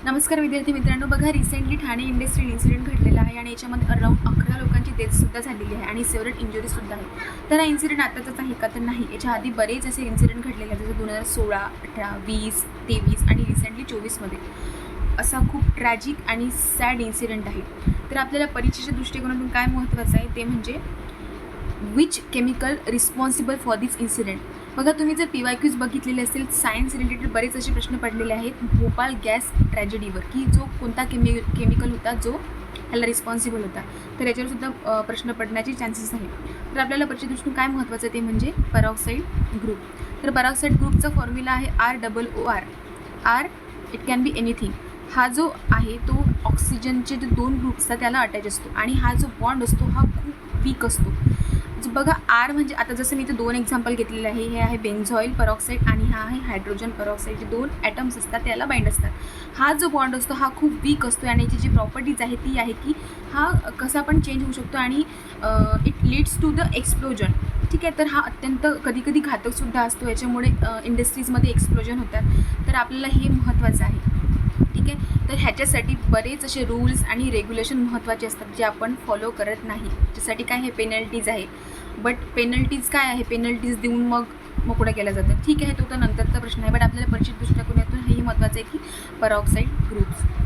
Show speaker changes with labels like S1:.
S1: नमस्कार विद्यार्थी मित्रांनो, बघा रिसेंटली ठाणे इंडस्ट्रियल इन्सिडेंट घडलेला आहे आणि याच्यामध्ये अराउंड 11 लोकांची डेथसुद्धा झालेली आहे आणि सेव्हरल इंजुरीजसुद्धा आहे. तर हा इन्सिडेंट आताचाच आहे का? तर नाही. याच्या आधी बरेच असे इन्सिडेंट घडलेले आहेत, जसं 2016, 18, 20, 23 आणि रिसेंटली 24मध्ये असा खूप ट्रॅजिक आणि सॅड इन्सिडेंट आहे. तर आपल्याला परीक्षेच्या दृष्टिकोनातून काय महत्त्वाचं आहे ते म्हणजे which chemical responsible for this incident. बघा, तुम्ही जर PYQs बघितलेले असेल, सायन्स रिलेटेड बरेच असे प्रश्न पडलेले आहेत भोपाळ गॅस ट्रॅजेडीवर, की जो कोणता केमिकल होता जो ह्याला रिस्पॉन्सिबल होता. तर याच्यावर सुद्धा प्रश्न पडण्याचे चान्सेस आहेत. तर आपल्याला परीक्षे दृष्टीने काय महत्त्वाचं ते म्हणजे पराऑक्साईड ग्रुप. तर पराऑक्साईड ग्रुपचा फॉर्म्युला आहे ROOR. R it can be anything. हा जो आहे तो ऑक्सिजनचे जे 2 ग्रुप्स असतात त्याला अटॅच असतो आणि हा जो बॉन्ड असतो हा खूप वीक असतो. बघा, आर म्हणजे आता जसं मी इथे 2 एक्झाम्पल घेतलेले आहे. हे आहे बेन्झॉईल पराऑक्साईड आणि हा आहे हायड्रोजन पराऑक्साईड. जे 2 ॲटम्स असतात त्याला बाइंड असतात. हा जो बॉन्ड असतो हा खूप वीक असतो आणि याची जी प्रॉपर्टीज आहे ती आहे की हा कसा पण चेंज होऊ शकतो आणि it leads to the explosion. ठीक आहे, तर हा अत्यंत कधी घातकसुद्धा असतो. याच्यामुळे इंडस्ट्रीजमध्ये एक्सप्लोजन होतात. तर आपल्याला हे महत्त्वाचं आहे. ठीक आहे, तर ह्याच्यासाठी बरेच असे रूल्स आणि रेग्युलेशन महत्त्वाचे असतात जे आपण फॉलो करत नाही. त्याच्यासाठी काय हे पेनल्टीज आहे. बट पेनल्टीज काय आहे, पेनल्टीज देऊन मग मोकळं केलं जातं. ठीक आहे, तो तर नंतरचा प्रश्न आहे. बट आपल्याला परीक्षेत दृष्टिकोनातून हेही महत्त्वाचं आहे की पराऑक्साईड ग्रुप्स